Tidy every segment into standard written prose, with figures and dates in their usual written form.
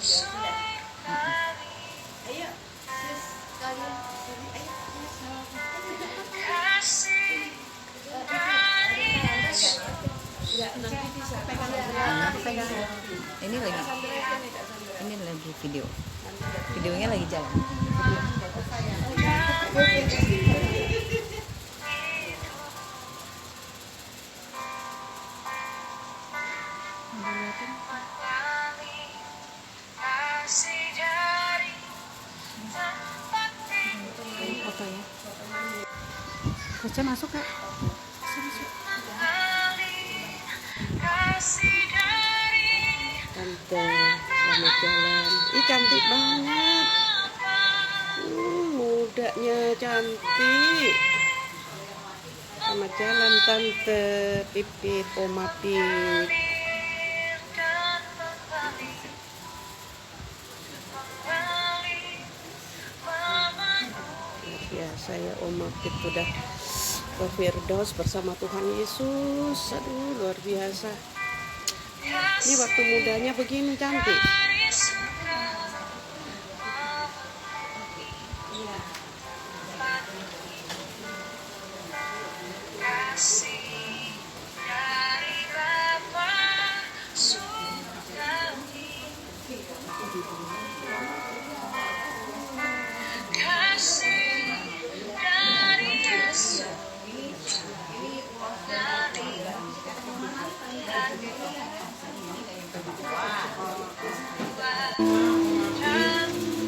Ayo, sis, kalian. Ayo, Ini lagi videonya lagi jalan. Foto ya. Koca masuk Kak. Tante, selamat jalan. Ih, cantik banget. Mudanya cantik. Selamat jalan Tante Pipit, Oma Pip. Ya, saya Oma Pip udah ke Firdaus bersama Tuhan Yesus. Aduh, luar biasa. Ini waktu mudanya begini cantik.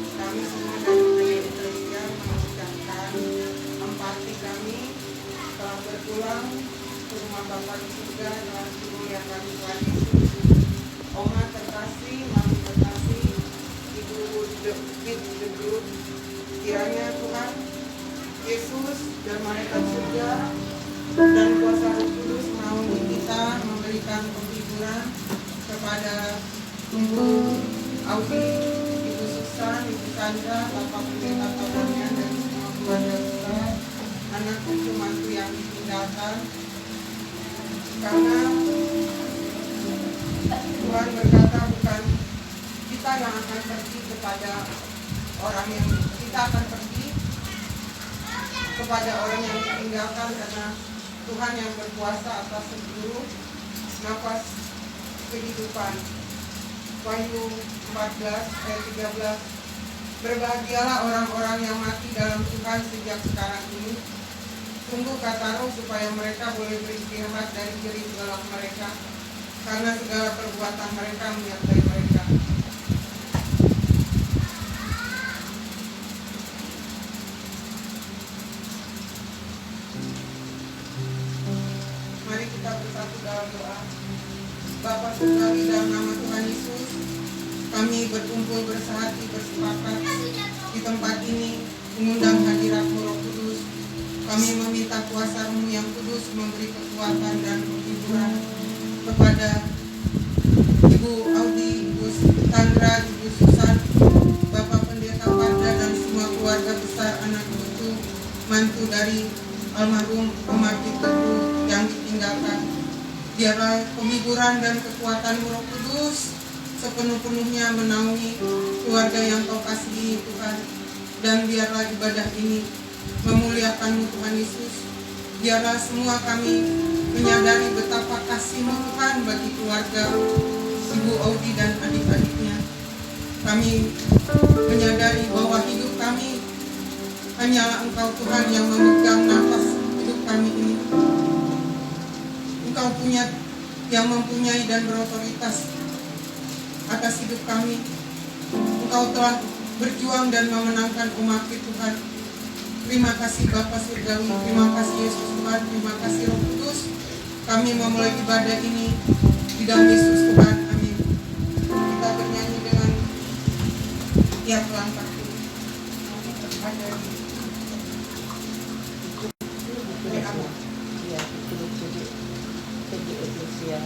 Kami semua dari Indonesia mengucapkan empati kami telah berpulang ke rumah Bapa di surga dalam dimuliakan Tuhan Yesus. Oma terkasih, Mami terkasih, Ibu The Group, kiranya Tuhan Yesus dan malaikat surga dan kuasa Roh Kudus menaungi kita, memberikan penghiburan kepada Ibu Audi, Ibu Susan, Ibu Sandra, Bapak Pendeta Tabannya, dan semua keluarga kita, anak cucu mantu yang ditinggalkan. Karena Tuhan berkata bukan kita yang akan pergi kepada orang yang kita akan pergi kepada orang yang ditinggalkan, karena Tuhan yang berkuasa atas seluruh nafas kehidupan. Wahyu 14 ayat 13. Berbahagialah orang-orang yang mati dalam Tuhan sejak sekarang ini. Sungguh kata Roh supaya mereka boleh beristirahat dari jerih gelap mereka, karena segala perbuatan mereka menyertai mereka. Mari kita bersatu dalam doa. Bapa surgawi, dalam nama Tuhan Yesus, kami berkumpul bersehati bersepakat di tempat ini mengundang hadirat-Mu Roh Kudus. Kami meminta kuasa-Mu yang kudus memberi kekuatan dan penghiburan kepada Ibu Audi, Ibu Sandra, Ibu Susan, Bapak Pendeta Parda, dan semua keluarga besar, anak cucu mantu dari almarhum Oma Pip yang ditinggalkan. Biarlah penghiburan dan kekuatan Roh Kudus sepenuh-penuhnya menaungi keluarga yang Kau kasihi Tuhan. Dan biarlah ibadah ini memuliakan Tuhan Yesus. Biarlah semua kami menyadari betapa kasih-Mu Tuhan bagi keluarga Ibu Audi dan adik-adiknya. Kami menyadari bahwa hidup kami hanyalah Engkau Tuhan yang memegang nafas hidup kami ini. Engkau yang mempunyai dan berotoritas atas hidup kami. Engkau telah berjuang dan memenangkan umat Tuhan. Terima kasih Bapa Surgawi, terima kasih Yesus Tuhan, terima kasih Roh Kudus. Kami memulai ibadah ini di dalam Yesus Tuhan. Amin. Kita bernyanyi dengan tiap langkah. Ada Ya.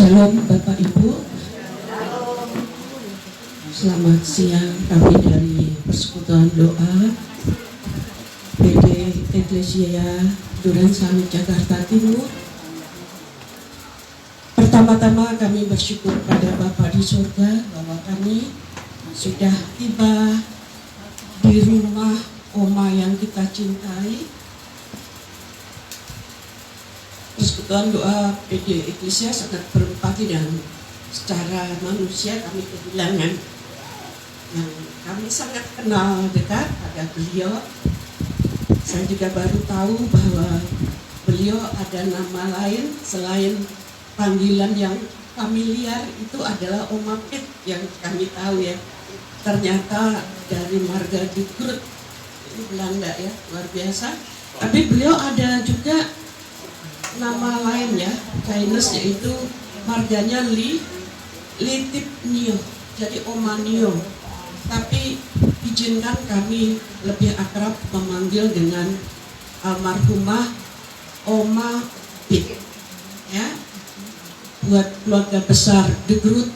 Shalom Bapak Ibu. Selamat siang, kami dari Persekutuan Doa PD Eklesia Durensawit Jakarta Timur. Pertama-tama kami bersyukur pada Bapa di surga bahwa kami sudah tiba di rumah Oma yang kita cintai. Persekutuan Doa PD Eklesia sangat berempati dan secara manusia kami kehilangan yang kami sangat kenal dekat pada beliau. Saya juga baru tahu bahwa beliau ada nama lain selain panggilan yang familiar, itu adalah Oma Pit yang kami tahu ya. Ternyata dari marga di Groot, ini Belanda ya, luar biasa. Tapi beliau ada juga nama lain ya, Chinese, yaitu marganya Litip Nio, jadi Oma Nio. Tapi izinkan kami lebih akrab memanggil dengan almarhumah Oma Pit ya. Buat keluarga besar The Groot,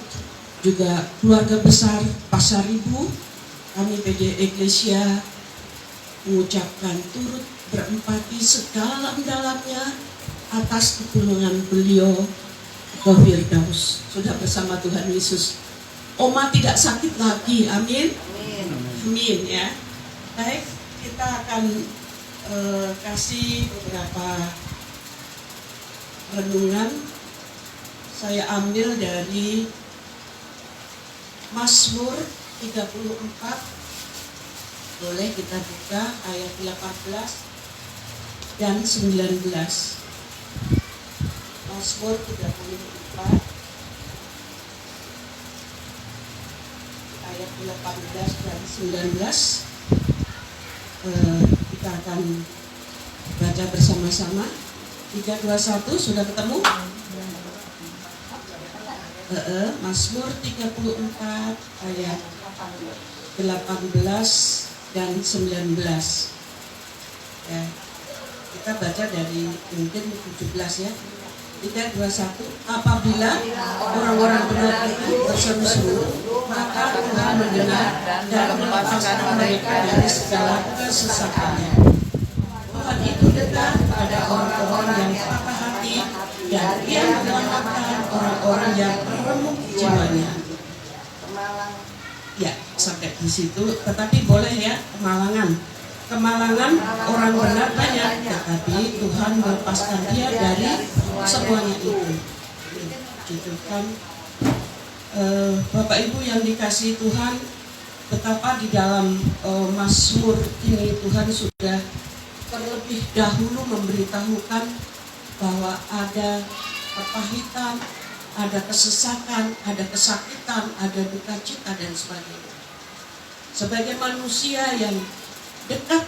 juga keluarga besar Pasaribu, kami PD Eklesia mengucapkan turut berempati sedalam-dalamnya atas kepulangan beliau ke Firdaus, sudah bersama Tuhan Yesus. Oma tidak sakit lagi, amin. Amin ya. Baik, kita akan kasih beberapa renungan. Saya ambil dari Mazmur 34. Boleh kita buka ayat 18 dan 19. Mazmur 34 ayat 18 dan 19. Kita akan baca bersama-sama. 3, 2, 1, sudah ketemu? Mazmur 34 ayat 18 dan 19 ya. Kita baca dari mungkin 17 ya. 3, 2, 1. Apabila orang-orang benar itu berseru-seru, maka Tuhan mendengar dan melepaskan mereka dari segala kesesakannya. Tuhan itu dekat pada orang-orang yang patah hati, dan Ia menyelamatkan orang-orang yang remuk jiwanya. Ya, sampai di situ. Tetapi boleh ya, kemalangan orang benar banyak, tetapi Tuhan melepaskan dia dari semuanya itu. Gitu kan. Bapak Ibu yang dikasihi Tuhan, betapa di dalam Mazmur ini Tuhan sudah terlebih dahulu memberitahukan bahwa ada kepahitan, ada kesesakan, ada kesakitan, ada duka cita dan sebagainya. Sebagai manusia yang dekat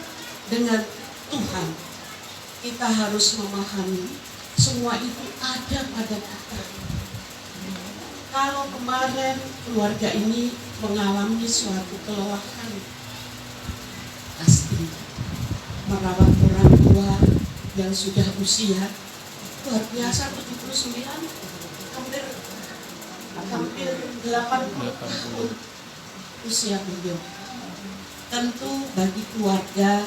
dengan Tuhan, kita harus memahami semua itu ada pada kita. Kalau kemarin keluarga ini mengalami suatu kelelahan, pasti merawat orang tua yang sudah usia luar biasa, 79, hampir 80 tahun usia beliau. Tentu bagi keluarga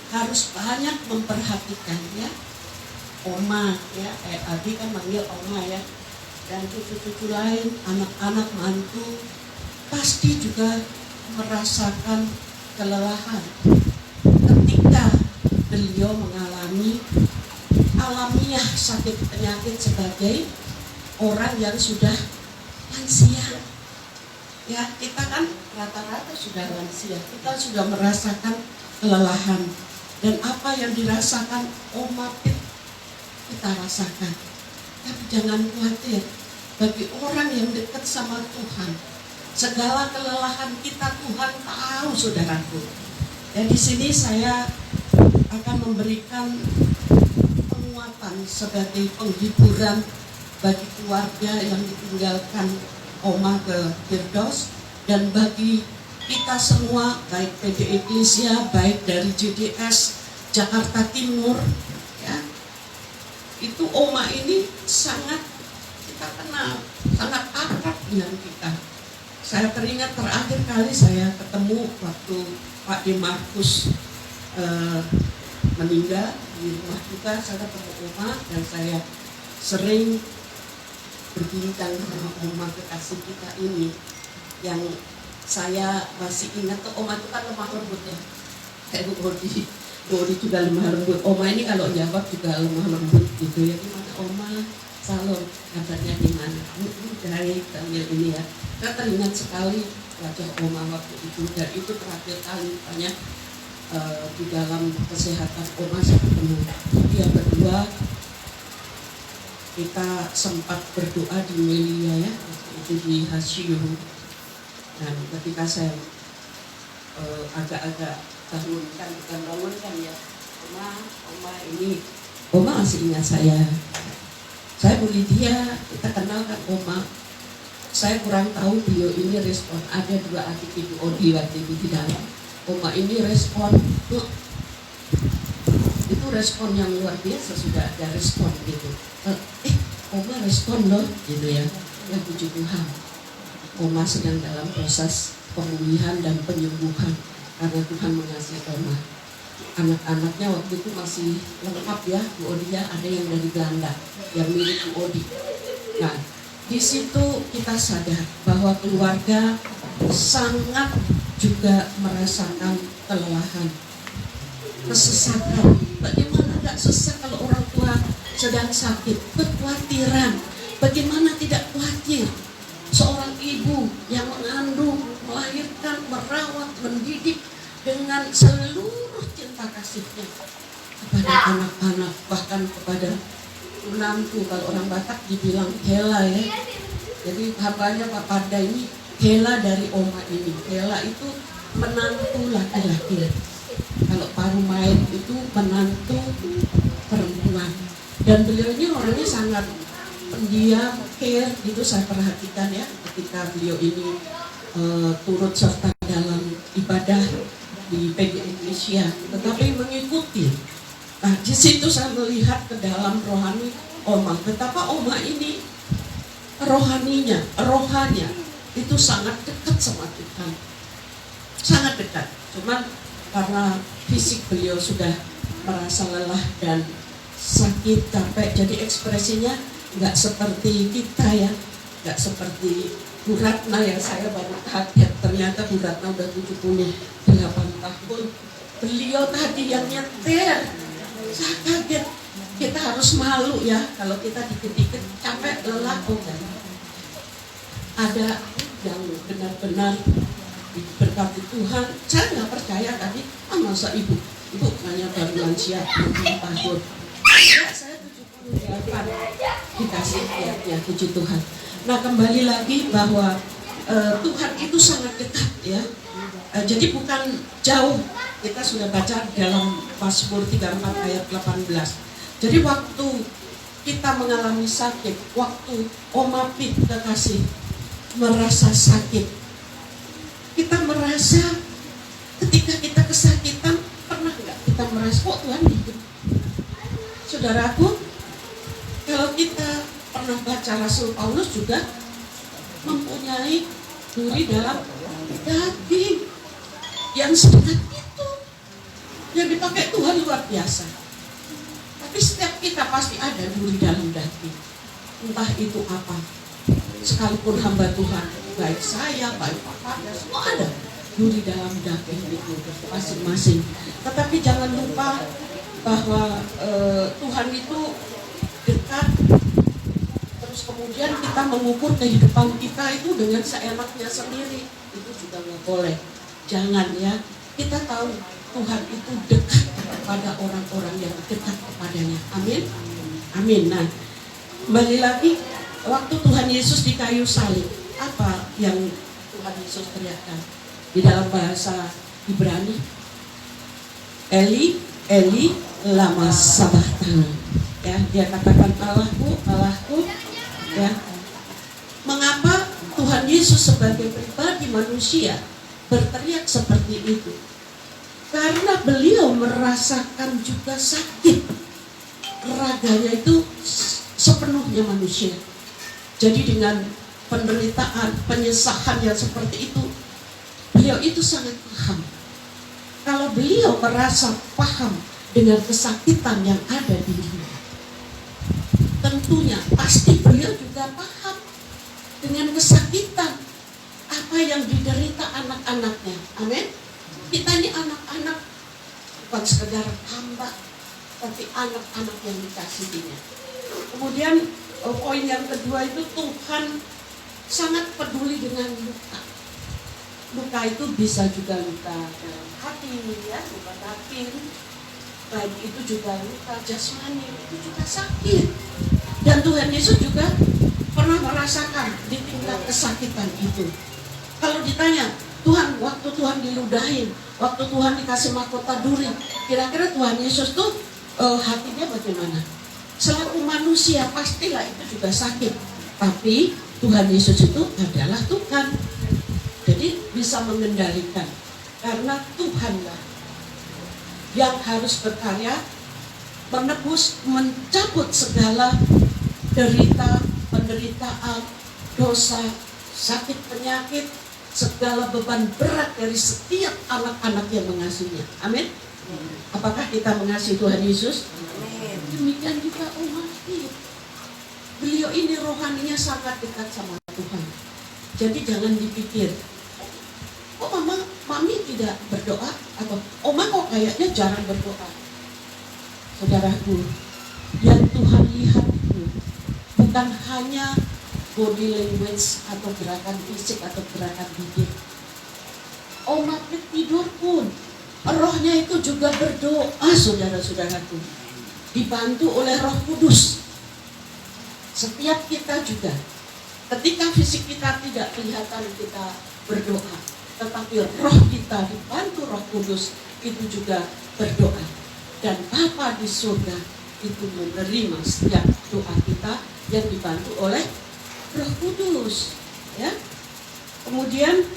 harus banyak memperhatikan ya. Oma ya, Abi kan manggil Oma ya, dan cucu-cucu lain, anak-anak mantu pasti juga merasakan kelelahan ketika beliau mengalami alamiah sakit penyakit sebagai orang yang sudah lansia. Ya, kita kan rata-rata sudah lansia, kita sudah merasakan kelelahan, dan apa yang dirasakan Oma Pit kita rasakan. Tapi jangan khawatir, bagi orang yang dekat sama Tuhan, segala kelelahan kita Tuhan tahu, saudaraku. Dan di sini saya akan memberikan penguatan sebagai penghiburan bagi keluarga yang ditinggalkan Oma ke Firdaus, dan bagi kita semua, baik PD Eklesia, baik dari JDS Jakarta Timur ya. Itu Oma ini sangat kita kenal, sangat akrab dengan kita. Saya teringat terakhir kali saya ketemu waktu Pak D. Markus meninggal di rumah kita. Saya ketemu Oma dan saya sering berbincang sama Oma kekasih kita ini. Yang saya masih ingat tuh, Oma itu kan lemah lembut ya, kayak Bu Odi juga lemah lembut. Oma ini kalau jawab juga lemah lembut gitu ya. Gimana Oma? Salam, kabarnya gimana? Dari Daniel ini ya. Saya teringat sekali wajah Oma waktu itu, dan itu terakhir kali banyak di dalam kesehatan Oma saya ketemu. Dia berdua kita sempat berdoa di Melia ya, itu di Hasyu. Dan ketika saya agak-agak bangunkan, bukan bangunkan ya, Oma ini, Oma masih ingat saya Bu Lydia, kita kenal kan Oma. Saya kurang tahu beliau ini respon. Ada 2 adik Ibu Odi waktu itu di dalam. Oma ini respon, itu respon yang luar biasa, sudah ada respon gitu. Oma respon loh gitu ya. Ya puji Tuhan. Oma sedang dalam proses pemulihan dan penyembuhan karena Tuhan mengasihi Oma. Anak-anaknya waktu itu masih lengkap ya, Bu Odi ya, ada yang dari Belanda yang milik Bu Odi. Nah, di situ kita sadar bahwa keluarga sangat juga merasakan kelelahan, kesesatan. Bagaimana gak sesat kalau orang tua sedang sakit, kekhawatiran. Bagaimana tidak khawatir seorang ibu yang mengandung, melahirkan, merawat, mendidik dengan seluruh cinta kasihnya kepada anak-anak, bahkan kepada menantu. Kalau orang Batak dibilang Hela ya. Jadi hambanya Pak Parda ini Hela dari Oma ini. Hela itu menantu laki-laki. Kalau Parumain itu menantu perempuan. Dan beliau ini orangnya sangat pendiam, care gitu, saya perhatikan ya ketika beliau ini turut serta dalam ibadah di PG Indonesia, tetapi mengikuti. Nah, di situ saya melihat ke dalam rohani Oma, betapa Oma ini rohanya itu sangat dekat sama Tuhan, sangat dekat. Cuman karena fisik beliau sudah merasa lelah dan sakit, capek, jadi ekspresinya nggak seperti kita ya, nggak seperti Bu Ratna yang saya baru kaget, ternyata Bu Ratna udah 78 tahun. Beliau tadi yang nyetir, saya kaget. Kita harus malu ya kalau kita dikit-dikit capek, lelah, ada yang benar-benar diberkati Tuhan. Saya nggak percaya tadi, masa ibu hanya baru lansia 60 tahun. Ya, saya 78 dikasih ya, puji Tuhan. Nah, kembali lagi bahwa Tuhan itu sangat dekat ya. Jadi bukan jauh. Kita sudah baca dalam Mazmur 34 ayat 18. Jadi waktu kita mengalami sakit, waktu Oma Pit kekasih merasa sakit, kita merasa ketika kita kesakitan, pernah nggak kita merasa kok Tuhan hidup? Saudaraku, kalau kita pernah baca Rasul Paulus juga mempunyai duri dalam daging yang sedekat itu, yang dipakai Tuhan luar biasa. Tapi setiap kita pasti ada duri dalam daging, entah itu apa. Sekalipun hamba Tuhan, baik saya, baik Papa, semua ada duri dalam daging itu masing-masing. Tetapi jangan lupa bahwa Tuhan itu dekat. Terus kemudian kita mengukur kehidupan kita itu dengan seenaknya sendiri, itu juga nggak boleh. Jangan ya, kita tahu Tuhan itu dekat kepada orang-orang yang dekat kepadanya. Amin. Amin. Nah, kembali lagi, waktu Tuhan Yesus di kayu salib, apa yang Tuhan Yesus teriakkan di dalam bahasa Ibrani? Eli, Eli, lama sabachthani. Ya, dia katakan Allahku, Allahku. Ya, mengapa Tuhan Yesus sebagai pribadi manusia berteriak seperti itu? Karena beliau merasakan juga sakit. Raganya itu sepenuhnya manusia. Jadi dengan penderitaan, penyesahan yang seperti itu, beliau itu sangat paham. Kalau beliau merasa paham dengan kesakitan yang ada di dirinya, tentunya pasti beliau juga paham dengan kesakitan apa yang diderita anak-anaknya. Amin. Kita ini anak-anak, bukan sekedar hamba, tapi anak-anak yang dikasihinya. Kemudian poin yang kedua itu, Tuhan sangat peduli dengan luka. Luka itu bisa juga luka dalam hati, ya, luka batin. Baik itu juga luka jasmani, itu juga sakit. Dan Tuhan Yesus juga pernah merasakan di tingkat kesakitan itu. Kalau ditanya, Tuhan, waktu Tuhan diludahin, waktu Tuhan dikasih mahkota duri, kira-kira Tuhan Yesus tuh hatinya bagaimana? Selaku manusia pastilah itu juga sakit. Tapi Tuhan Yesus itu adalah Tuhan. Jadi bisa mengendalikan. Karena Tuhanlah yang harus berkarya menebus, mencabut segala derita, penderitaan, dosa, sakit, penyakit, segala beban berat dari setiap anak-anak yang mengasihinya. Amin. Apakah kita mengasihi Tuhan Yesus? Amin. Demikian juga umat dia. Beliau ini rohaninya sangat dekat sama Tuhan. Jadi jangan dipikir, oh mami tidak berdoa, atau oma kok kayaknya jarang berdoa. Saudaraku, yang Tuhan lihat itu bukan hanya body language atau gerakan fisik atau gerakan bibir. Oma tidur pun rohnya itu juga berdoa, saudara-saudaraku, dibantu oleh Roh Kudus. Setiap kita juga, ketika fisik kita tidak kelihatan kita berdoa, tetapi roh kita dibantu Roh Kudus itu juga berdoa. Dan Bapa di surga itu menerima setiap doa kita yang dibantu oleh Roh Kudus, ya. Kemudian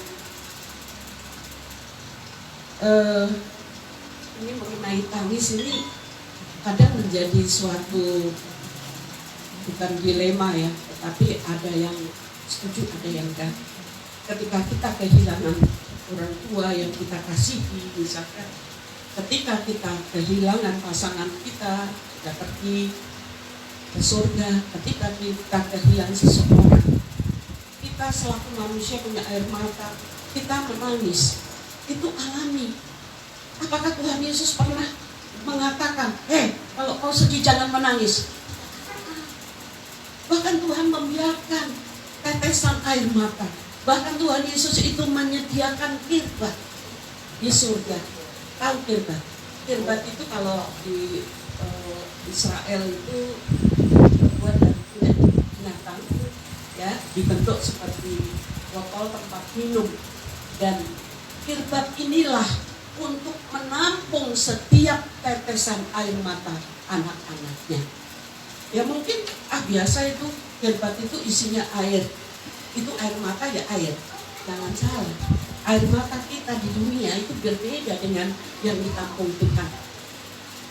ini mengenai tangis ini kadang menjadi suatu bukan dilema, ya, tetapi ada yang setuju, ada yang enggak. Ketika kita kehilangan orang tua yang kita kasihi, misalkan ketika kita kehilangan pasangan kita pergi ke surga, ketika kita kehilangan seseorang, kita selaku manusia punya air mata, kita menangis, itu alami. Apakah Tuhan Yesus pernah mengatakan, kalau kau sedih jangan menangis? Bahkan Tuhan membiarkan tetesan air mata. Bahkan Tuhan Yesus itu menyediakan kirbat di surga. Tahu kirbat? Kirbat itu kalau di Israel itu terbuat dari kulit binatang, ya, dibentuk seperti botol tempat minum. Dan kirbat inilah untuk menampung setiap tetesan air mata anak-anaknya. Ya mungkin biasa itu kirbat itu isinya air. Itu air mata, ya air. Jangan salah. Air mata kita di dunia itu berbeda dengan yang ditampung Tuhan.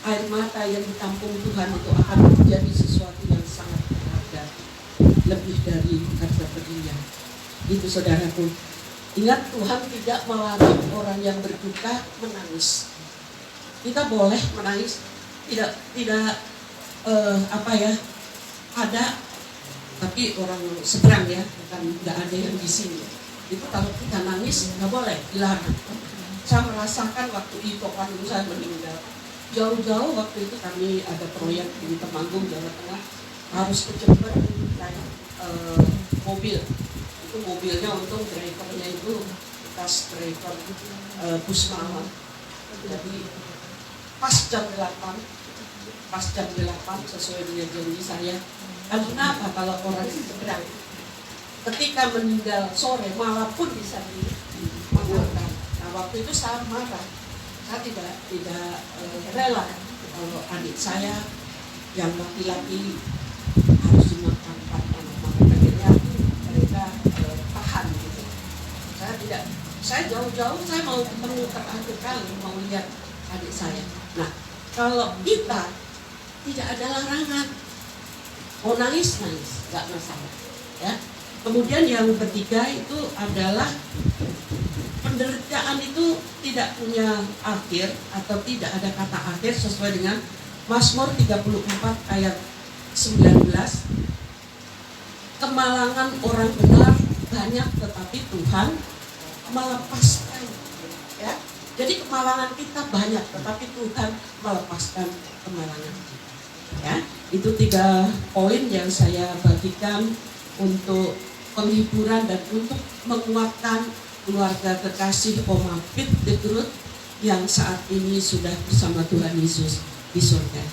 Air mata yang ditampung Tuhan itu akan menjadi sesuatu yang sangat berharga, lebih dari harga berlian. Itu saudaraku. Ingat, Tuhan tidak melarang orang yang berduka menangis. Kita boleh menangis, tidak ada, tapi orang seberang, ya, bukan nggak ada yang di sini. Itu kalau kita nangis nggak boleh, dilarang. Saya merasakan waktu itu kan saya meninggal. Jauh-jauh waktu itu kami ada proyek di Temanggung, Jawa Tengah, harus ke Jember naik mobil. Itu mobilnya untung drivernya itu bekas driver bus malam. Jadi pas jam 8 sesuai dengan janji saya. Kenapa kalau orang seberang ketika meninggal sore malam pun bisa dimakamkan. Nah waktu itu saya marah, saya tidak rela kalau adik saya yang laki-laki harus dimakamkan. Akhirnya mereka tahan gitu. Saya jauh-jauh saya mau ketemu terakhir kali, mau lihat adik saya. Nah kalau kita tidak ada larangan, mau nangis, nggak masalah. Ya. Kemudian yang ketiga itu adalah penderitaan itu tidak punya akhir atau tidak ada kata akhir sesuai dengan Mazmur 34 ayat 19. Kemalangan orang benar banyak tetapi Tuhan melepaskan. Ya. Jadi kemalangan kita banyak tetapi Tuhan melepaskan kemalangan. Ya, itu 3 poin yang saya bagikan untuk penghiburan dan untuk menguatkan keluarga kekasih Oma Pit de Groot yang saat ini sudah bersama Tuhan Yesus di surga.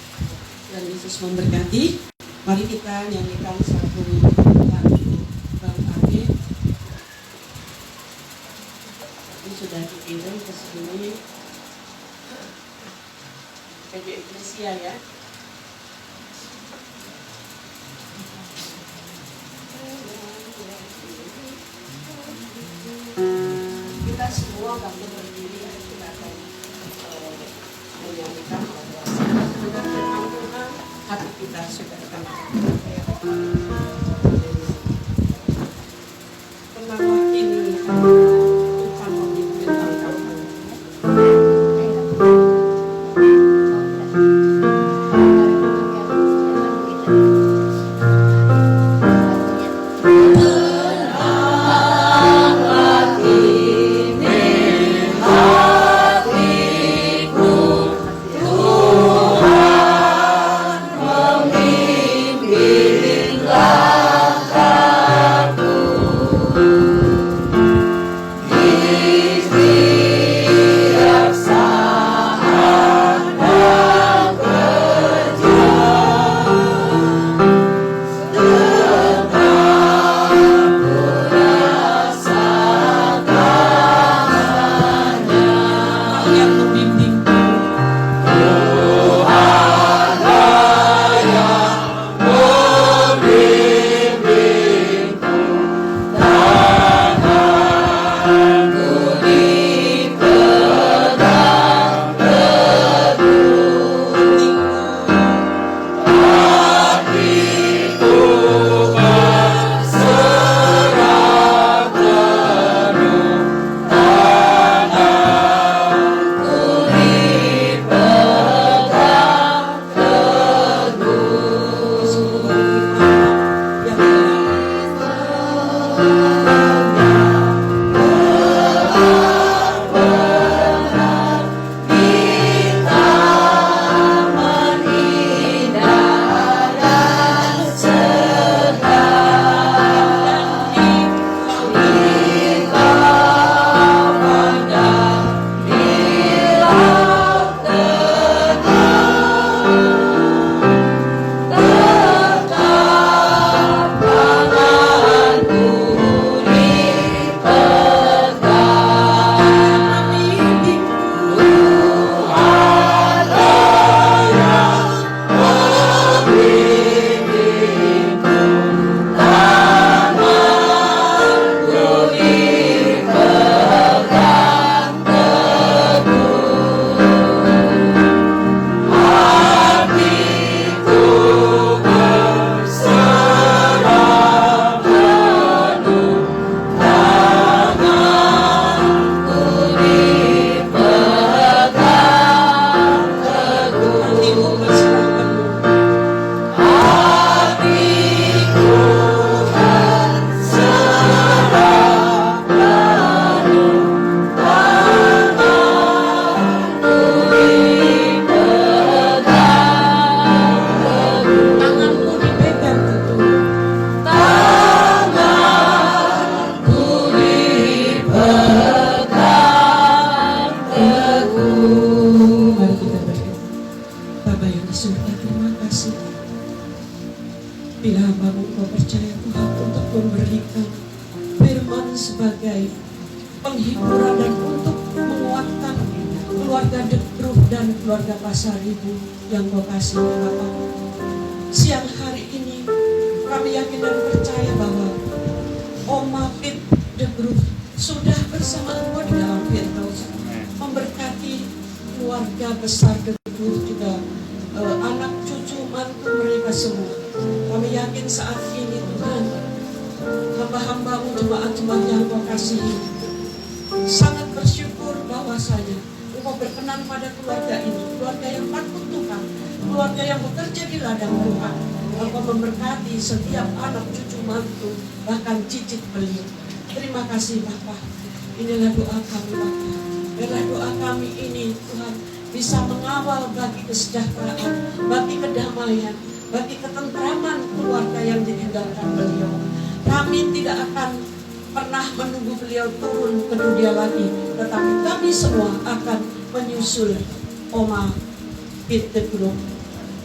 Tuhan Yesus memberkati. Mari kita nyanyikan satu lagu Bang Ade. Ini sudah dikirim ke sini. PJ Eklesia ya. Kita semua kami berdiri kita akan menyanyikan dengan firman Tuhan, hati kita sudah akan kenapa ini Tuhan memimpin langkah kami. sebagai penghiburan dan untuk menguatkan keluarga De Groot dan keluarga Pasar Ibu yang kau kasih Bapa. Siang hari ini kami yakin dan percaya bahwa Oma Pit De Groot sudah bersama Engkau di dalam Firdaus, memberkati keluarga besar De Groot, juga anak cucu mantu mereka semua. Kami yakin saat ini Tuhan, hamba-hambamu, jemaat-jemaat yang kau kasihi. Sangat bersyukur bahwasanya Engkau berkenan pada keluarga ini, keluarga yang takut Tuhan, keluarga yang bekerja di ladang Tuhan. Engkau memberkati setiap anak, cucu, mantu, bahkan cicit beliau. Terima kasih Bapa. Inilah doa kami Bapa. Biarlah doa kami ini Tuhan bisa mengawal bagi kesejahteraan, bagi kedamaian, bagi ketentraman keluarga yang ditinggalkan beliau. Kami tidak akan pernah menunggu beliau turun ke dunia lagi, tetapi kami semua akan menyusul Oma Peter Group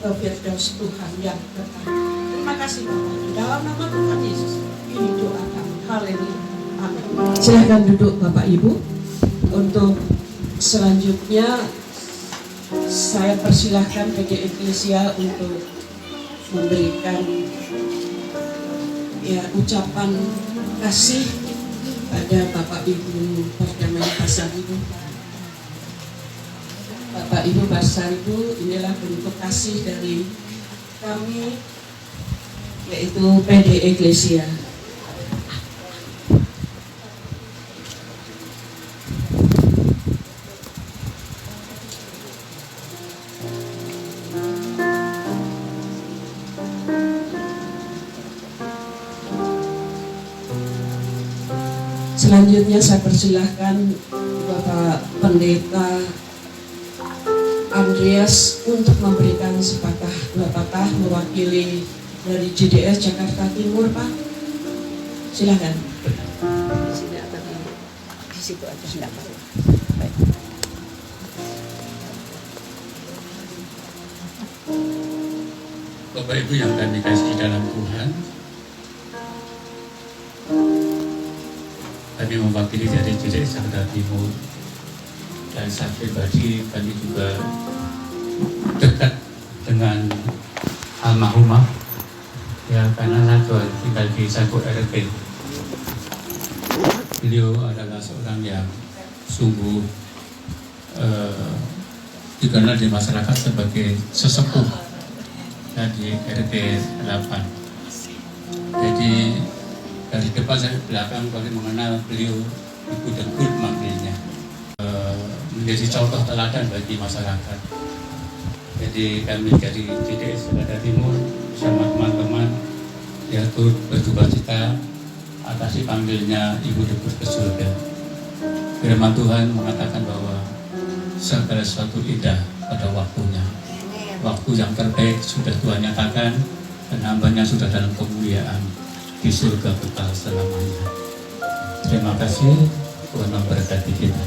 ke Firdaus Tuhan yang kekal. Terima kasih Bapak. Dalam nama Tuhan Yesus, ini doa kami. Haleluya. Amin. Silakan duduk Bapak Ibu. Untuk selanjutnya saya persilahkan PG Eklesia untuk memberikan ucapan kasih pada Bapak Ibu Perdamaian Pasaribu. Bapak Ibu Pasaribu, inilah bentuk kasih dari kami, yaitu PD Eklesia. Selanjutnya saya persilahkan Bapak Pendeta Andreas untuk memberikan sepatah dua patah mewakili dari JDS Jakarta Timur, Pak. Silakan. Di sini atau di situ aja enggak apa-apa. Baik. Bapak Ibu yang kami kasih dalam Tuhan, kami mewakili dari JDS Jakarta Timur, dan saya pribadi kami juga dekat dengan almarhumah ya, karena saya tinggal di satu RT. Beliau adalah seorang yang sungguh dikenal di masyarakat sebagai sesepuh di RT 8. Jadi dari depan sampai belakang kami mengenal beliau, Ibu Debut manggilnya, menjadi contoh teladan bagi masyarakat. Jadi kami dari JDS Jakarta Timur bersama teman-teman ya turut berduka cita atas dipanggilnya Ibu Debut ke surga. Firman Tuhan mengatakan bahwa segala sesuatu indah pada waktunya. Waktu yang terbaik sudah Tuhan nyatakan, dan hambanya sudah dalam kemuliaan di surga kekal selamanya. Terima kasih, Tuhan memberkati kita.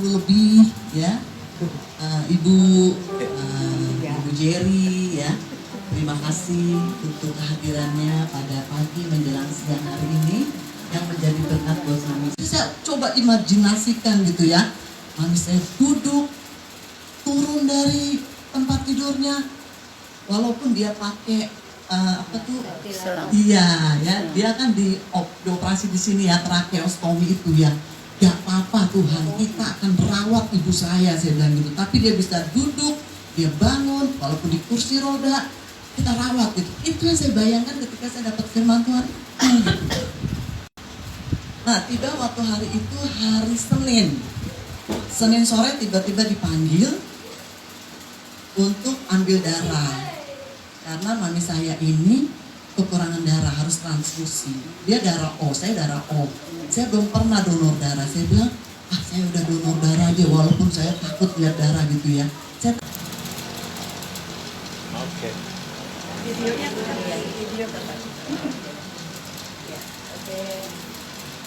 Lebih ya, Ibu Jerry ya, terima kasih untuk kehadirannya pada pagi menjelang siang hari ini yang menjadi berkat buat kami. Saya coba imajinasikan gitu ya, mami saya duduk turun dari tempat tidurnya, walaupun dia pakai iya ya, dia kan dioperasi di sini ya, tracheostomi itu ya. Gak apa-apa Tuhan, kita akan merawat ibu saya bilang gitu. Tapi dia bisa duduk, dia bangun, walaupun di kursi roda, kita rawat gitu. Itu yang saya bayangkan ketika saya dapat firman Tuhan. Gitu. Nah, tiba waktu hari itu hari Senin sore tiba-tiba dipanggil untuk ambil darah. Karena mami saya ini kekurangan darah, harus transfusi. Dia darah O, saya darah O. Saya belum pernah donor darah. Saya bilang, saya udah donor darah aja, walaupun saya takut lihat darah gitu ya. Oke. Videonya video Bapak. Ya, oke.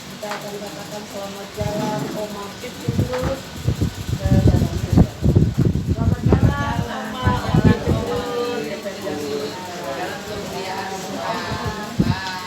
Kita akan katakan selamat jalan Oma Pit terus ke dalam surga. Selamat jalan Oma Pit terus ke dalam surga. Bye.